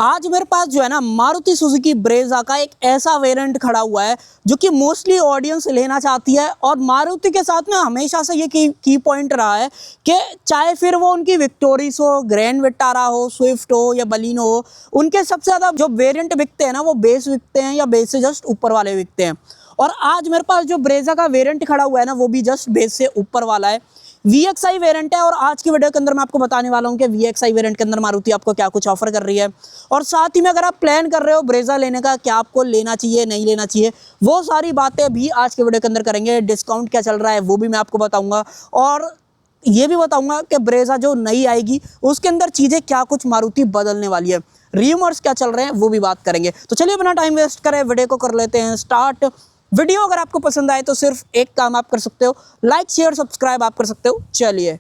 आज मेरे पास जो है ना मारुति सुजुकी ब्रेजा का एक ऐसा वेरिएंट खड़ा हुआ है जो कि मोस्टली ऑडियंस लेना चाहती है। और मारुति के साथ में हमेशा से ये की पॉइंट रहा है कि चाहे फिर वो उनकी विक्टोरिस हो, ग्रैंड विटारा हो, स्विफ्ट हो या बलिनो हो, उनके सबसे ज़्यादा जो वेरिएंट बिकते हैं ना वो बेस बिकते हैं या बेस से जस्ट ऊपर वाले बिकते हैं। और आज मेरे पास जो ब्रेजा का वेरिएंट खड़ा हुआ है ना वो भी जस्ट बेस से ऊपर वाला है। VXI वेरिएंट है। और आज की वीडियो के अंदर मैं आपको बताने वाला हूं कि VXI वेरिएंट के अंदर मारुति आपको क्या कुछ ऑफर कर रही है। और साथ ही में अगर आप प्लान कर रहे हो ब्रेजा लेने का, क्या आपको लेना चाहिए नहीं लेना चाहिए, वो सारी बातें भी आज के वीडियो के अंदर करेंगे। डिस्काउंट क्या चल रहा है वो भी मैं आपको बताऊंगा। और ये भी बताऊंगा कि ब्रेजा जो नई आएगी उसके अंदर चीज़ें क्या कुछ मारुति बदलने वाली है, रीमर्स क्या चल रहे हैं वो भी बात करेंगे। तो चलिए बिना टाइम वेस्ट करें वीडियो को कर लेते हैं स्टार्ट। वीडियो अगर आपको पसंद आए तो सिर्फ एक काम आप कर सकते हो, लाइक शेयर सब्सक्राइब आप कर सकते हो। चलिए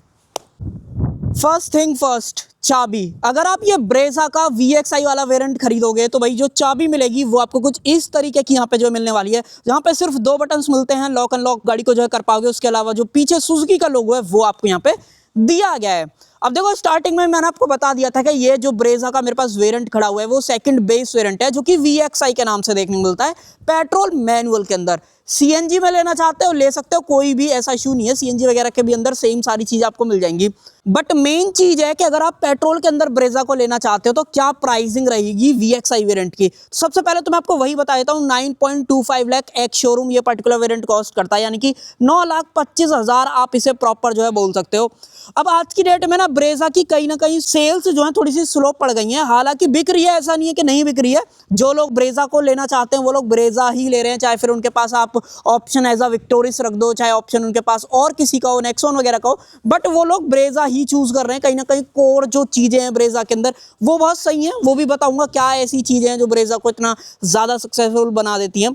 फर्स्ट थिंग फर्स्ट, चाबी। अगर आप ये ब्रेजा का VXI वाला वेरिएंट खरीदोगे तो भाई जो चाबी मिलेगी वो आपको कुछ इस तरीके की यहाँ पे जो मिलने वाली है, जहाँ पे सिर्फ 2 बटन्स मिलते हैं, लॉक अनलॉक गाड़ी को जो है कर पाओगे। उसके अलावा जो पीछे सुजुकी का लोगो है वो आपको यहाँ पे दिया गया है। अब देखो स्टार्टिंग में मैंने आपको बता दिया था कि ये जो ब्रेजा का मेरे पास वेरिएंट खड़ा हुआ है वो सेकंड बेस वेरिएंट है जो कि VXI के नाम से देखने को मिलता है, पेट्रोल मैनुअल के अंदर। CNG में लेना चाहते हो ले सकते हो, कोई भी ऐसा इशू नहीं है। CNG वगैरह के भी अंदर सेम सारी चीज़ आपको मिल जाएंगी। बट मेन चीज़ है कि अगर आप पेट्रोल के अंदर ब्रेजा को लेना चाहते हो तो क्या प्राइसिंग रहेगी VXI वेरिएंट की। सबसे पहले तो मैं आपको वही बता देता हूँ, 9.25 लाख एक शोरूम ये पर्टिकुलर वेरिएंट कॉस्ट करता है, यानी कि 9,25,000 आप इसे प्रॉपर जो है बोल सकते हो। अब आज की डेट में ना ब्रेजा की कहीं ना कहीं सेल्स जो है थोड़ी सी स्लो पड़ गई हैं। हालांकि बिक रही है, ऐसा नहीं है कि नहीं बिक रही है। जो लोग ब्रेजा को लेना चाहते हैं वो लोग ब्रेजा ही ले रहे हैं, चाहे फिर उनके पास आप ऑप्शन एज अ विक्टोरिस रख दो, चाहे ऑप्शन उनके पास और किसी का हो, नेक्सॉन वगैरह का हो, बट वो लोग ब्रेजा ही चूज कर रहे हैं। कहीं ना कहीं कोर जो चीजें हैं ब्रेजा के अंदर वो बहुत सही है, वो भी बताऊंगा क्या ऐसी चीजें हैं जो ब्रेजा को इतना ज्यादा सक्सेसफुल बना देती हैं।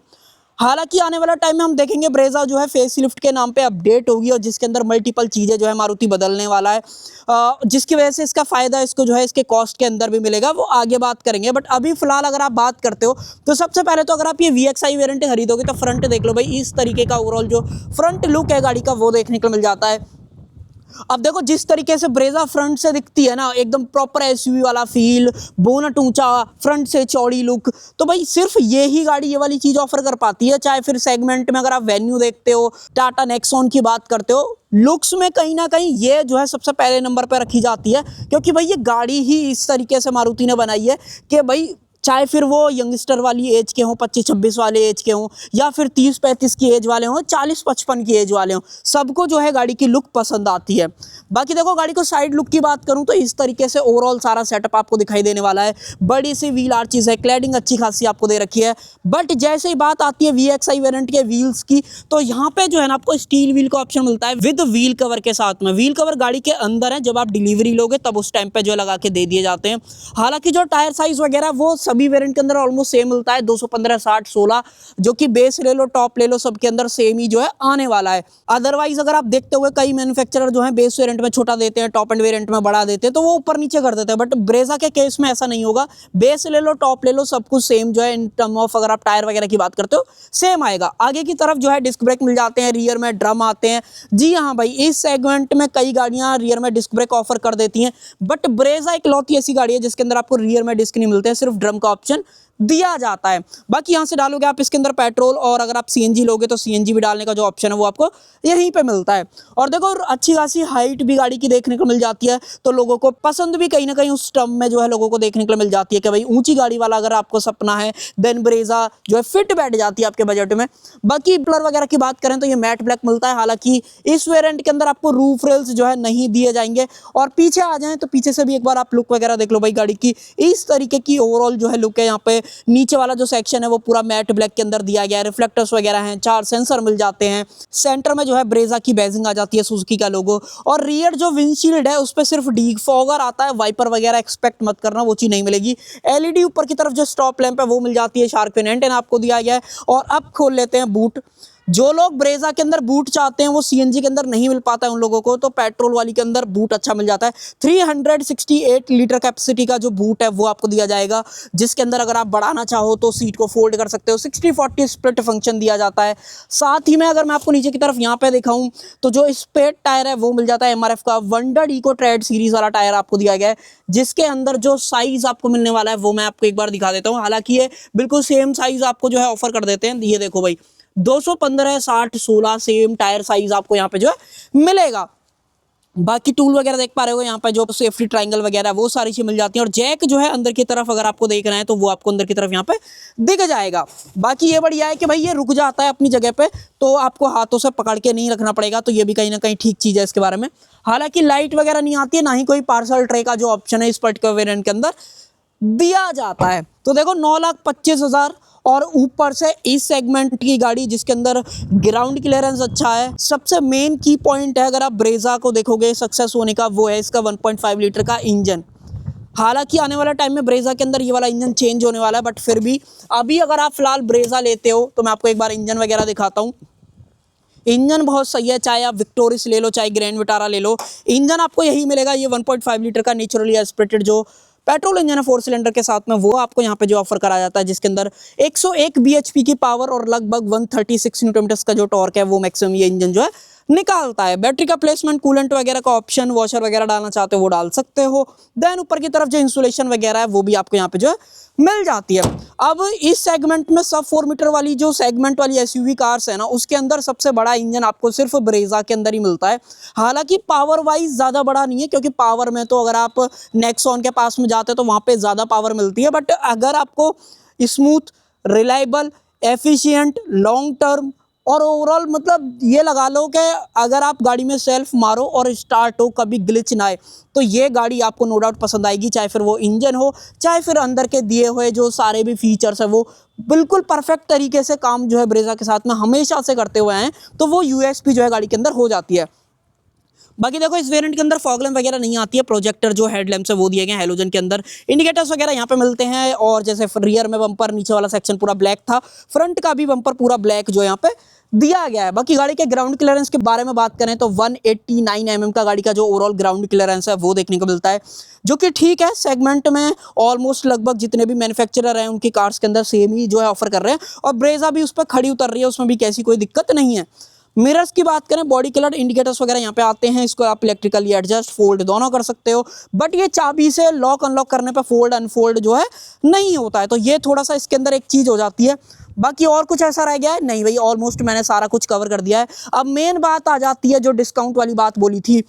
हालांकि आने वाला टाइम में हम देखेंगे ब्रेजा जो है फेस लिफ्ट के नाम पे अपडेट होगी और जिसके अंदर मल्टीपल चीज़ें जो है मारुति बदलने वाला है, जिसकी वजह से इसका फ़ायदा इसको जो है इसके कॉस्ट के अंदर भी मिलेगा, वो आगे बात करेंगे। बट अभी फिलहाल अगर आप बात करते हो तो सबसे पहले तो अगर आप ये VXI वेरिएंट खरीदोगे तो फ्रंट देख लो भाई, इस तरीके का ओवरऑल जो फ्रंट लुक है गाड़ी का वो देखने को मिल जाता है। अब देखो जिस तरीके से ब्रेजा फ्रंट से दिखती है ना, एकदम प्रॉपर SUV वाला फील, बोनट ऊंचा, फ्रंट से चौड़ी लुक, तो भाई सिर्फ ये ही गाड़ी ये वाली चीज ऑफर कर पाती है। चाहे फिर सेगमेंट में अगर आप वेन्यू देखते हो, टाटा नेक्सॉन की बात करते हो, लुक्स में कहीं ना कहीं ये जो है सबसे पहले नंबर पर रखी जाती है, क्योंकि भाई ये गाड़ी ही इस तरीके से मारुति ने बनाई है कि भाई चाहे फिर वो यंगस्टर वाली एज के हों, 25-26 वाले एज के हों, या फिर 30-35 की एज वाले हों, 40-55 की एज वाले हों, सबको जो है गाड़ी की लुक पसंद आती है। बाकी देखो गाड़ी को साइड लुक की बात करूं तो इस तरीके से ओवरऑल सारा सेटअप आपको दिखाई देने वाला है। बड़ी सी व्हील आर्चेस है, क्लैडिंग अच्छी खासी आपको दे रखी है। बट जैसे ही बात आती है VXI वेरिएंट के व्हील्स की, तो यहाँ पे जो है ना आपको स्टील व्हील का ऑप्शन मिलता है विद व्हील कवर के साथ में। व्हील कवर गाड़ी के अंदर है, जब आप डिलीवरी लोगे तब उस टाइम पे जो लगा के दे दिए जाते हैं। हालांकि जो टायर साइज वगैरह वो सभी वेरिएंट के अंदर ऑलमोस्ट सेम मिलता है, 215, 60, 16, जो कि बेस ले लो टॉप ले लो सबके अंदर सेम ही जो है आने वाला है। अदरवाइज अगर आप देखते हुए कई मैन्युफैक्चरर जो है बेस वेरिएंट में छोटा देते हैं, टॉप एंड वेरिएंट में बड़ा देते हैं, तो वो ऊपर नीचे कर देते हैं। बट ब्रेजा के केस में ऐसा नहीं होगा, बेस ले लो टॉप ले लो सब कुछ सेम जो है इन टर्म ऑफ अगर आप टायर वगैरह की बात करते हो सेम आएगा। आगे की तरफ जो है डिस्क ब्रेक मिल जाते हैं, रियर में ड्रम आते हैं। जी हाँ भाई, इस सेगमेंट में कई गाड़ियां रियर में डिस्क ब्रेक ऑफर कर देती हैं, बट ब्रेजा इकलौती ऐसी गाड़ी है जिसके अंदर आपको रियर में डिस्क नहीं मिलते हैं, सिर्फ ड्रम का ऑप्शन दिया जाता है। बाकी यहाँ से डालोगे आप इसके अंदर पेट्रोल, और अगर आप CNG लोगे तो CNG भी डालने का जो ऑप्शन है वो आपको यहीं पे मिलता है। और देखो अच्छी खासी हाइट भी गाड़ी की देखने को मिल जाती है, तो लोगों को पसंद भी कहीं ना कहीं उस टर्म में जो है लोगों को देखने को मिल जाती है कि भाई ऊंची गाड़ी वाला अगर आपको सपना है देन ब्रेजा जो है फिट बैठ जाती है आपके बजट में। बाकी कलर वगैरह की बात करें तो ये मैट ब्लैक मिलता है। हालांकि इस वेरिएंट के अंदर आपको रूफ रेल्स जो है नहीं दिए जाएंगे। और पीछे आ जाएं तो पीछे से भी एक बार आप लुक वगैरह देख लो भाई, गाड़ी की इस तरीके की ओवरऑल जो है लुक है। यहाँ पे नीचे वाला जो सेक्शन है वो पूरा मैट ब्लैक के अंदर दिया गया है, रिफ्लेक्टर्स वगैरह हैं, 4 सेंसर मिल जाते हैं। सेंटर में जो है ब्रेजा की बैजिंग आ जाती है, सुजुकी का लोगो। और रियर जो विंडशील्ड है उस पर सिर्फ डिफॉगर आता है, वाइपर वगैरह एक्सपेक्ट मत करना, वो चीज नहीं मिलेगी। LED ऊपर की तरफ जो स्टॉप लैंप है वो मिल जाती है, शार्क फिन एंटेना आपको दिया गया है। और अब खोल लेते हैं बूट। जो लोग ब्रेजा के अंदर बूट चाहते हैं वो सीएनजी के अंदर नहीं मिल पाता है उन लोगों को, तो पेट्रोल वाली के अंदर बूट अच्छा मिल जाता है। 368 लीटर कैपेसिटी का जो बूट है वो आपको दिया जाएगा, जिसके अंदर अगर आप बढ़ाना चाहो तो सीट को फोल्ड कर सकते हो। 60-40 स्प्लिट फंक्शन दिया जाता है। साथ ही में अगर मैं आपको नीचे की तरफ यहाँ पे दिखाऊं तो जो स्पेड टायर है वो मिल जाता है एमआरएफ का। वंडर इको ट्रेड सीरीज वाला टायर आपको दिया गया है, जिसके अंदर जो साइज आपको मिलने वाला है वो मैं आपको एक बार दिखा देता हूँ। हालांकि ये बिल्कुल सेम साइज आपको जो है ऑफर कर देते हैं। ये देखो भाई 215, 60, 16 सेम टायर साइज आपको यहाँ पे जो है मिलेगा। बाकी टूल वगैरह देख पा रहे हो यहाँ पे जो सेफ्टी ट्रायंगल वगैरह वो सारी चीज़ मिल जाती है। और जैक जो है अंदर की तरफ अगर आपको देखना है तो वो आपको अंदर की तरफ यहाँ पे दिख जाएगा। बाकी ये बढ़िया है कि भाई ये रुक जाता है अपनी जगह पे, तो आपको हाथों से पकड़ के नहीं रखना पड़ेगा, तो ये भी कहीं ना कहीं ठीक चीज़ है इसके बारे में। हालांकि लाइट वगैरह नहीं आती है, ना ही कोई पार्सल ट्रे का जो ऑप्शन है इस पर्टिकुलर वेरिएंट के अंदर दिया जाता है। तो देखो 9,25,000 और ऊपर से इस सेगमेंट की गाड़ी जिसके अंदर ग्राउंड क्लियरेंस अच्छा है। सबसे मेन की पॉइंट है अगर आप ब्रेजा को देखोगे सक्सेस होने का, वो है इसका 1.5 लीटर का इंजन। हालांकि आने वाला टाइम में ब्रेजा के अंदर ये वाला इंजन चेंज होने वाला है, बट फिर भी अभी अगर आप फिलहाल ब्रेजा लेते हो तो मैं आपको एक बार इंजन वगैरह दिखाता हूँ। इंजन बहुत सही है, चाहे आप विक्टोरिस ले लो चाहे ग्रैंड विटारा ले लो, इंजन आपको यही मिलेगा। ये 1.5 लीटर का नेचुरली एस्पिरेटेड जो पेट्रोल इंजन है 4 सिलेंडर के साथ में, वो आपको यहाँ पे जो ऑफर करा जाता है, जिसके अंदर 101 bhp की पावर और लगभग 136 न्यूटन मीटर्स का जो टॉर्क है वो मैक्सिमम ये इंजन जो है निकालता है। बैटरी का प्लेसमेंट, कूलेंट वगैरह का ऑप्शन, वॉशर वगैरह डालना चाहते हो वो डाल सकते हो। देन ऊपर की तरफ जो इंसुलेशन वगैरह है वो भी आपको यहाँ पे जो है मिल जाती है। अब इस सेगमेंट में सब 4 मीटर वाली जो सेगमेंट वाली एसयूवी कार्स है ना, उसके अंदर सबसे बड़ा इंजन आपको सिर्फ ब्रेजा के अंदर ही मिलता है। हालांकि पावर वाइज ज़्यादा बड़ा नहीं है, क्योंकि पावर में तो अगर आप नेक्सॉन के पास में जाते हो तो वहाँ पे ज़्यादा पावर मिलती है। बट अगर आपको smooth, reliable, efficient, long term और ओवरऑल मतलब ये लगा लो कि अगर आप गाड़ी में सेल्फ मारो और स्टार्ट हो, कभी ग्लिच ना आए, तो ये गाड़ी आपको नो डाउट पसंद आएगी। चाहे फिर वो इंजन हो, चाहे फिर अंदर के दिए हुए जो सारे भी फीचर्स है वो बिल्कुल परफेक्ट तरीके से काम जो है ब्रेजा के साथ में हमेशा से करते हुए हैं, तो वो यूएसपी जो है गाड़ी के अंदर हो जाती है। बाकी देखो इस वेरिएंट के अंदर फॉग लैम्प वगैरह नहीं आती है। प्रोजेक्टर जो हेडलैम्प्स है वो दिए गए हैलोजन के अंदर। इंडिकेटर्स वगैरह यहाँ पे मिलते हैं, और जैसे रियर में बम्पर नीचे वाला सेक्शन पूरा ब्लैक था, फ्रंट का भी बम्पर पूरा ब्लैक जो यहाँ पे दिया गया है। बाकी गाड़ी के ग्राउंड क्लियरेंस के बारे में बात करें तो 189 mm का गाड़ी का जो ओवरऑल ग्राउंड क्लियरेंस है वो देखने को मिलता है, जो कि ठीक है। सेगमेंट में ऑलमोस्ट लगभग जितने भी मैन्युफैक्चरर हैं उनकी कार्स के अंदर सेम ही जो है ऑफर कर रहे हैं, और ब्रेजा भी उस पर खड़ी उतर रही है, उसमें भी कैसी कोई दिक्कत नहीं है। मिरर्स की बात करें, बॉडी कलर इंडिकेटर्स वगैरह यहाँ पे आते हैं, इसको आप इलेक्ट्रिकली एडजस्ट फोल्ड दोनों कर सकते हो, बट ये चाबी से लॉक अनलॉक करने पे फोल्ड अनफोल्ड जो है नहीं होता है, तो ये थोड़ा सा इसके अंदर एक चीज़ हो जाती है। बाकी और कुछ ऐसा रह गया है नहीं भाई, ऑलमोस्ट मैंने सारा कुछ कवर कर दिया है। अब मेन बात आ जाती है जो डिस्काउंट वाली बात बोली थी।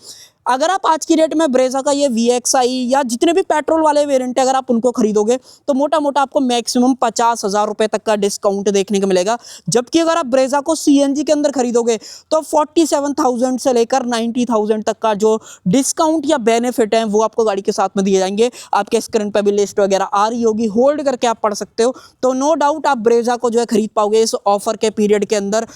अगर आप आज की डेट में ब्रेजा का ये VXI या जितने भी पेट्रोल वाले वेरिएंट है अगर आप उनको खरीदोगे तो मोटा मोटा आपको मैक्सिमम 50,000 रुपये तक का डिस्काउंट देखने को मिलेगा। जबकि अगर आप ब्रेजा को CNG के अंदर खरीदोगे तो 47,000 से लेकर 90,000 तक का जो डिस्काउंट या बेनिफिट है वो आपको गाड़ी के साथ में दिए जाएंगे। आपके स्क्रीन पर भी लिस्ट वगैरह आ रही होगी, होल्ड करके आप पढ़ सकते हो। तो नो डाउट आप ब्रेजा को जो है खरीद पाओगे इस ऑफर के पीरियड के अंदर।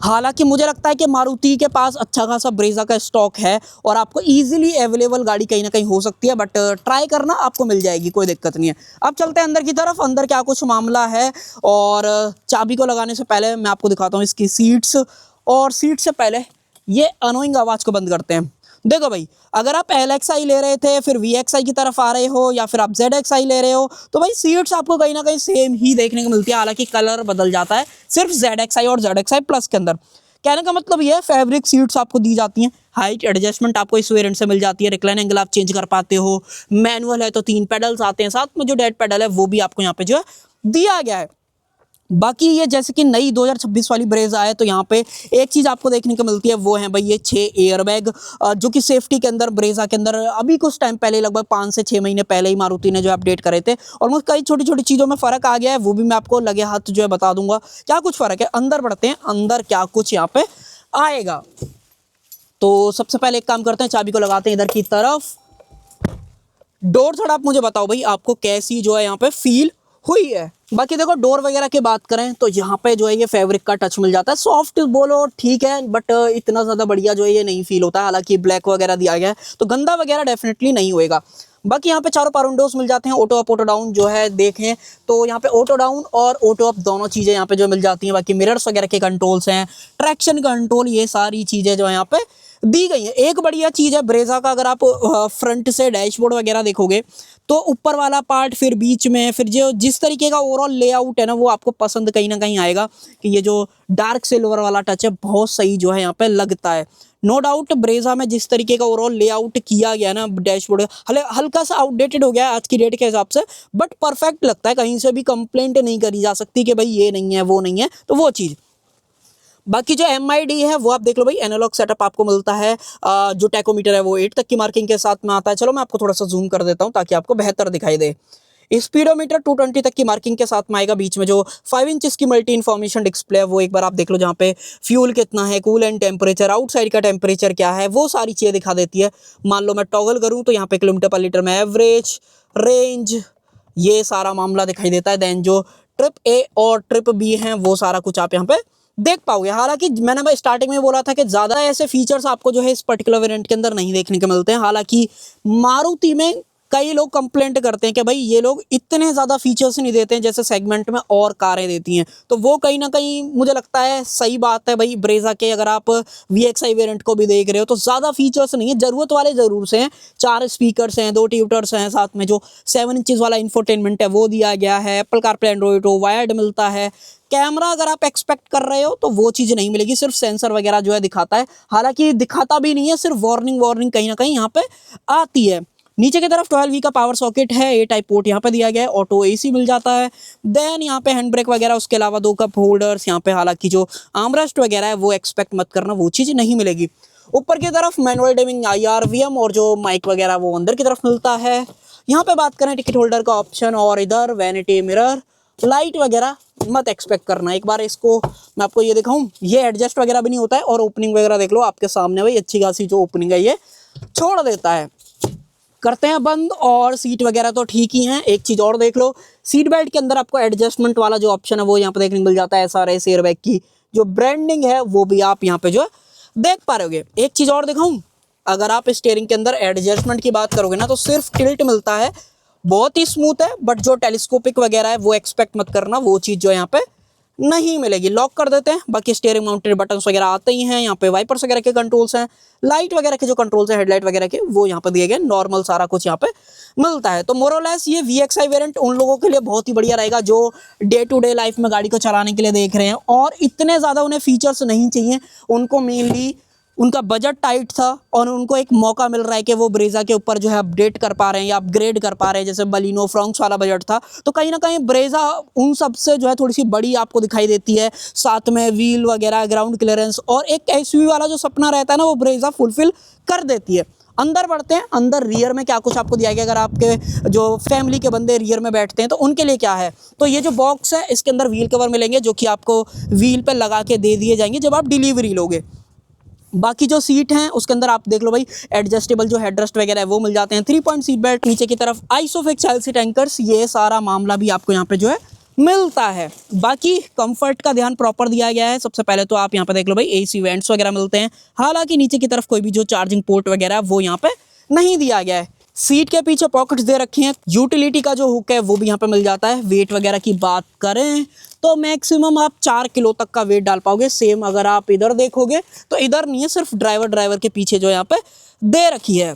हालांकि मुझे लगता है कि मारुति के पास अच्छा खासा ब्रेजा का स्टॉक है और आपको इजीली अवेलेबल गाड़ी कहीं ना कहीं हो सकती है, बट ट्राई करना आपको मिल जाएगी, कोई दिक्कत नहीं है। अब चलते हैं अंदर की तरफ, अंदर क्या कुछ मामला है। और चाबी को लगाने से पहले मैं आपको दिखाता हूँ इसकी सीट्स, और सीट से पहले ये अनोइंग आवाज़ को बंद करते हैं। देखो भाई, अगर आप LXI ले रहे थे फिर VXI की तरफ आ रहे हो या फिर आप ZXI ले रहे हो तो भाई सीट्स आपको कहीं ना कहीं सेम ही देखने को मिलती है, हालांकि कलर बदल जाता है सिर्फ ZXI और ZXI प्लस के अंदर। कहने का मतलब ये है फैब्रिक सीट्स आपको दी जाती हैं, हाइट एडजस्टमेंट आपको इस वेरिएंट से मिल जाती है, रिक्लाइन एंगल आप चेंज कर पाते हो, मैनुअल है तो 3 पेडल्स आते हैं, साथ में जो डेड पेडल है वो भी आपको यहाँ पे जो है दिया गया है। बाकी ये जैसे कि नई 2026 वाली ब्रेजा है तो यहाँ पे एक चीज़ आपको देखने को मिलती है, वो है भाई ये 6 एयरबैग, जो कि सेफ्टी के अंदर ब्रेजा के अंदर अभी कुछ टाइम पहले लगभग 5 से 6 महीने पहले ही मारुति ने जो अपडेट करे थे। और कई छोटी छोटी चीज़ों में फ़र्क आ गया है, वो भी मैं आपको लगे हाथ जो है बता दूंगा क्या कुछ फ़र्क है। अंदर बढ़ते हैं, अंदर क्या कुछ यहाँ पे आएगा। तो सबसे पहले एक काम करते हैं, चाबी को लगाते हैं इधर की तरफ। डोर थोड़ा आप मुझे बताओ भाई आपको कैसी जो है यहाँ पे फील हुई है। बाकी देखो डोर वगैरह की बात करें तो यहाँ पे जो है ये फैब्रिक का टच मिल जाता है, सॉफ्ट बोलो ठीक है, बट इतना ज़्यादा बढ़िया जो है ये नहीं फील होता है। हालांकि ब्लैक वगैरह दिया गया है तो गंदा वगैरह डेफिनेटली नहीं होएगा। बाकी यहाँ पे चारों पावर विंडोज मिल जाते हैं। ऑटो अप ऑटो डाउन जो है देखें तो यहाँ पे ऑटो डाउन और ऑटो अप दोनों चीज़ें यहाँ पे जो मिल जाती हैं। बाकी मिरर्स वगैरह के कंट्रोल्स हैं, ट्रैक्शन कंट्रोल, ये सारी चीज़ें जो है यहाँ पे दी गई है। एक बढ़िया चीज़ है ब्रेजा का, अगर आप फ्रंट से डैशबोर्ड वगैरह देखोगे तो ऊपर वाला पार्ट, फिर बीच में, फिर जो जिस तरीके का ओवरऑल लेआउट है ना वो आपको पसंद कहीं ना कहीं आएगा कि ये जो डार्क सिल्वर वाला टच है बहुत सही जो है यहाँ पे लगता है। नो डाउट ब्रेजा में जिस तरीके का ओवरऑल लेआउट किया गया ना डैशबोर्ड, हल्का सा आउटडेटेड हो गया है आज की डेट के हिसाब से, बट परफेक्ट लगता है। कहीं से भी कंप्लेंट नहीं करी जा सकती कि भाई ये नहीं है वो नहीं है, तो वो चीज़। बाकी जो MID है वो आप देख लो भाई, एनालॉग सेटअप आपको मिलता है। जो टैकोमीटर है वो 8 तक की मार्किंग के साथ में आता है। चलो मैं आपको थोड़ा सा जूम कर देता हूँ ताकि आपको बेहतर दिखाई दे। स्पीडोमीटर 220 तक की मार्किंग के साथ में आएगा। बीच में जो 5 इंच की मल्टी इन्फॉर्मेशन डिस्प्ले है वो एक बार आप देख लो, जहाँ पे फ्यूल कितना है, कूल एंड टेम्परेचर, आउटसाइड का टेम्परेचर क्या है, वो सारी चीज़ें दिखा देती है। मान लो मैं टॉगल करूँ तो यहाँ पे किलोमीटर पर लीटर में एवरेज, रेंज, ये सारा मामला दिखाई देता है। देन जो ट्रिप A और ट्रिप B हैं वो सारा कुछ आप यहाँ पे देख पाओगे। हालांकि मैंने स्टार्टिंग में बोला था कि ज़्यादा ऐसे फीचर्स आपको जो है इस पर्टिकुलर वेरिएंट के अंदर नहीं देखने को मिलते हैं। हालांकि मारुति में कई लोग कंप्लेंट करते हैं कि भाई ये लोग इतने ज़्यादा फीचर्स नहीं देते हैं जैसे सेगमेंट में और कारें देती हैं, तो वो कहीं ना कहीं मुझे लगता है सही बात है भाई। ब्रेजा के अगर आप VXI वेरिएंट को भी देख रहे हो तो ज़्यादा फीचर्स नहीं है, ज़रूरत वाले ज़रूर से हैं। 4 स्पीकर्स हैं, 2 ट्यूटर्स हैं, साथ में जो 7 इंचज़ वाला इंफोटेनमेंट है वो दिया गया है। Apple CarPlay Android auto wired मिलता है। कैमरा अगर आप एक्सपेक्ट कर रहे हो तो वो चीज़ नहीं मिलेगी, सिर्फ सेंसर वगैरह जो है दिखाता है। हालांकि दिखाता भी नहीं है, सिर्फ वार्निंग कहीं ना कहीं यहाँ पे आती है। नीचे की तरफ 12V का पावर सॉकेट है, A टाइप पोर्ट यहाँ पे दिया गया है। ऑटो AC मिल जाता है। देन यहाँ पे हैंड ब्रेक वगैरह, उसके अलावा 2 कप होल्डर्स यहाँ पे। हालांकि जो आर्मरेस्ट वगैरह है वो एक्सपेक्ट मत करना, वो चीज़ नहीं मिलेगी। ऊपर की तरफ मैनुअल डिमिंग IR/VM और जो माइक वगैरह वो अंदर की तरफ मिलता है। यहाँ पे बात करें टिकट होल्डर का ऑप्शन, और इधर वैनिटी मिरर, लाइट वगैरह मत एक्सपेक्ट करना। एक बार इसको मैं आपको ये दिखाऊं, ये एडजस्ट वगैरह भी नहीं होता है। और ओपनिंग वगैरह देख लो आपके सामने भाई, अच्छी खासी जो ओपनिंग है ये छोड़ देता है। करते हैं बंद। और सीट वगैरह तो ठीक ही हैं। एक चीज़ और देख लो, सीट बेल्ट के अंदर आपको एडजस्टमेंट वाला जो ऑप्शन है वो यहाँ पे देखने को मिल जाता है। SRS एयरबैग की जो ब्रांडिंग है वो भी आप यहाँ पे जो है देख पा रहे होगे। एक चीज़ और दिखाऊं, अगर आप स्टीयरिंग के अंदर एडजस्टमेंट की बात करोगे ना तो सिर्फ टिल्ट मिलता है, बहुत ही स्मूथ है। बट जो टेलीस्कोपिक वगैरह है वो एक्सपेक्ट मत करना, वो चीज़ जो यहाँ पे नहीं मिलेगी। लॉक कर देते हैं। बाकी स्टीयरिंग माउंटेड बटन्स वगैरह आते ही हैं। यहाँ पे वाइपर्स वगैरह के कंट्रोल्स हैं, लाइट वगैरह के जो कंट्रोल्स हैं, हेडलाइट वगैरह के वो यहाँ पे दिए गए। नॉर्मल सारा कुछ यहाँ पे मिलता है। तो मोरलेस ये VXI वेरिएंट उन लोगों के लिए बहुत ही बढ़िया रहेगा जो डे टू डे लाइफ में गाड़ी को चलाने के लिए देख रहे हैं और इतने ज़्यादा उन्हें फीचर्स नहीं चाहिए। उनको मेनली उनका बजट टाइट था और उनको एक मौका मिल रहा है कि वो ब्रेजा के ऊपर जो है अपडेट कर पा रहे हैं या अपग्रेड कर पा रहे हैं। जैसे बलिनो फ्रॉन्क्स वाला बजट था, तो कहीं ना कहीं ब्रेजा उन सब से जो है थोड़ी सी बड़ी आपको दिखाई देती है। साथ में व्हील वगैरह, ग्राउंड क्लियरेंस और एक SUV वाला जो सपना रहता है ना वो ब्रेजा फुलफिल कर देती है। अंदर बढ़ते हैं। अंदर रियर में क्या कुछ आपको दिया गया, अगर आपके जो फैमिली के बंदे रियर में बैठते हैं तो उनके लिए क्या है। तो ये जो बॉक्स है इसके अंदर व्हील कवर मिलेंगे जो कि आपको व्हील पे लगा के दे दिए जाएंगे जब आप डिलीवरी लोगे। बाकी जो सीट हैं उसके अंदर आप देख लो भाई, एडजस्टेबल जो हेडरेस्ट वगैरह है वो मिल जाते हैं। 3 पॉइंट सीट बेल्ट, नीचे की तरफ आइसोफिक्स चाइल्ड सीट एंकर्स, ये सारा मामला भी आपको यहाँ पे जो है मिलता है। बाकी कंफर्ट का ध्यान प्रॉपर दिया गया है। सबसे पहले तो आप यहाँ पे देख लो भाई, AC वेंट्स वगैरह मिलते हैं। हालांकि नीचे की तरफ कोई भी जो चार्जिंग पोर्ट वगैरह है वो यहाँ पे नहीं दिया गया है। सीट के पीछे पॉकेट्स दे रखी हैं। यूटिलिटी का जो हुक है वो भी यहाँ पे मिल जाता है। वेट वगैरह की बात करें तो मैक्सिमम आप 4 किलो तक का वेट डाल पाओगे। सेम अगर आप इधर देखोगे तो इधर नहीं है, सिर्फ ड्राइवर के पीछे जो यहाँ पे दे रखी है।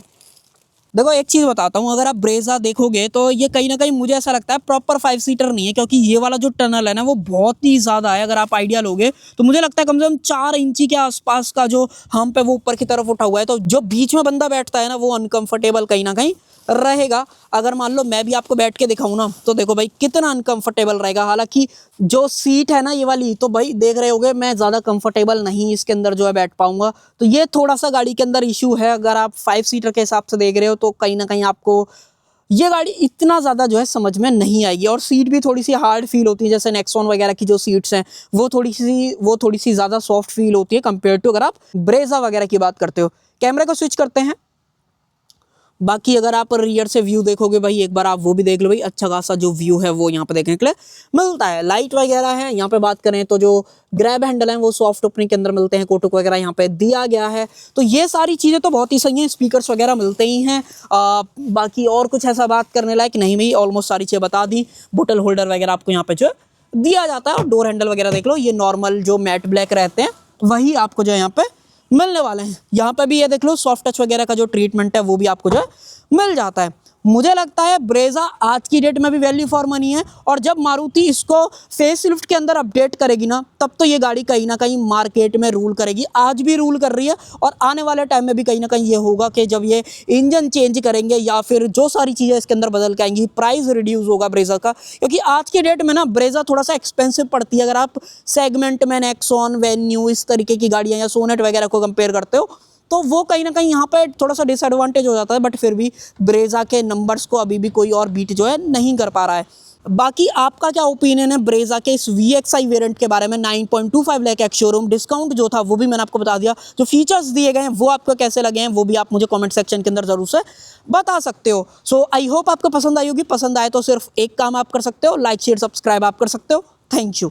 देखो एक चीज़ बताता हूँ, अगर आप ब्रेजा देखोगे तो ये कहीं ना कहीं मुझे ऐसा लगता है प्रॉपर 5 सीटर नहीं है, क्योंकि ये वाला जो टनल है ना वो बहुत ही ज़्यादा है। अगर आप आइडिया लोगे तो मुझे लगता है कम से कम 4 इंची के आसपास का जो हम्प है वो ऊपर की तरफ उठा हुआ है। तो जो बीच में बंदा बैठता है ना वो अनकंफर्टेबल कहीं ना कहीं रहेगा। अगर मान लो मैं भी आपको बैठ के दिखाऊं ना तो देखो भाई कितना अनकंफर्टेबल रहेगा। हालांकि जो सीट है ना ये वाली, तो भाई देख रहे होगे मैं ज़्यादा कंफर्टेबल नहीं इसके अंदर जो है बैठ पाऊंगा। तो ये थोड़ा सा गाड़ी के अंदर इशू है। अगर आप 5 सीटर के हिसाब से देख रहे हो तो कहीं ना कहीं आपको ये गाड़ी इतना ज़्यादा जो है समझ में नहीं आएगी। और सीट भी थोड़ी सी हार्ड फील होती है, जैसे नेक्सॉन वगैरह की जो सीट्स हैं वो थोड़ी सी ज़्यादा सॉफ्ट फील होती है कंपेयर टू अगर आप ब्रेजा वगैरह की बात करते हो। कैमरे को स्विच करते हैं। बाकी अगर आप रियर से व्यू देखोगे भाई, एक बार आप वो भी देख लो भाई, अच्छा खासा जो व्यू है वो यहाँ पे देखने के लिए मिलता है। लाइट वगैरह है यहाँ पे बात करें तो जो ग्रैब हैंडल है वो सॉफ्ट ओपनिंग के अंदर मिलते हैं, कोटक वगैरह यहाँ पे दिया गया है। तो ये सारी चीज़ें तो बहुत ही सही हैं, स्पीकर्स वगैरह मिलते ही हैं। बाकी और कुछ ऐसा बात करने लायक नहीं भाई, ऑलमोस्ट सारी चीज़ें बता दी। बोतल होल्डर वगैरह आपको यहाँ पे जो दिया जाता है, और डोर हैंडल वगैरह देख लो, ये नॉर्मल जो मैट ब्लैक रहते हैं वही आपको जो है यहाँ पे मिलने वाले हैं। यहाँ पे भी ये देख लो सॉफ्ट टच वगैरह का जो ट्रीटमेंट है वो भी आपको जो है मिल जाता है। मुझे लगता है ब्रेजा आज की डेट में भी वैल्यू फॉर मनी है, और जब मारुति इसको फेसलिफ्ट के अंदर अपडेट करेगी ना, तब तो ये गाड़ी कहीं ना कहीं मार्केट में रूल करेगी। आज भी रूल कर रही है, और आने वाले टाइम में भी कहीं ना कहीं ये होगा कि जब ये इंजन चेंज करेंगे या फिर जो सारी चीज़ें इसके अंदर बदल के आएंगी, प्राइस रिड्यूस होगा ब्रेजा का। क्योंकि आज की डेट में ना ब्रेजा थोड़ा सा एक्सपेंसिव पड़ती है अगर आप सेगमेंट में नेक्सॉन, वेन्यू, इस तरीके की गाड़ियाँ या सोनेट वगैरह को कंपेयर करते हो, तो वो कहीं ना कहीं यहाँ पे थोड़ा सा डिसएडवांटेज हो जाता है। बट फिर भी ब्रेजा के नंबर्स को अभी भी कोई और बीट जो है नहीं कर पा रहा है। बाकी आपका क्या ओपिनियन है ब्रेजा के इस VXI वेरिएंट के बारे में? 9.25 लाख एक्स शोरूम डिस्काउंट जो था वो भी मैंने आपको बता दिया। जो फीचर्स दिए गए हैं वो आपको कैसे लगे हैं वो भी आप मुझे कमेंट सेक्शन के अंदर जरूर से बता सकते हो। सो आई होप आपको पसंद आई होगी। पसंद आए तो सिर्फ एक काम आप कर सकते हो, लाइक शेयर सब्सक्राइब आप कर सकते हो। Thank you.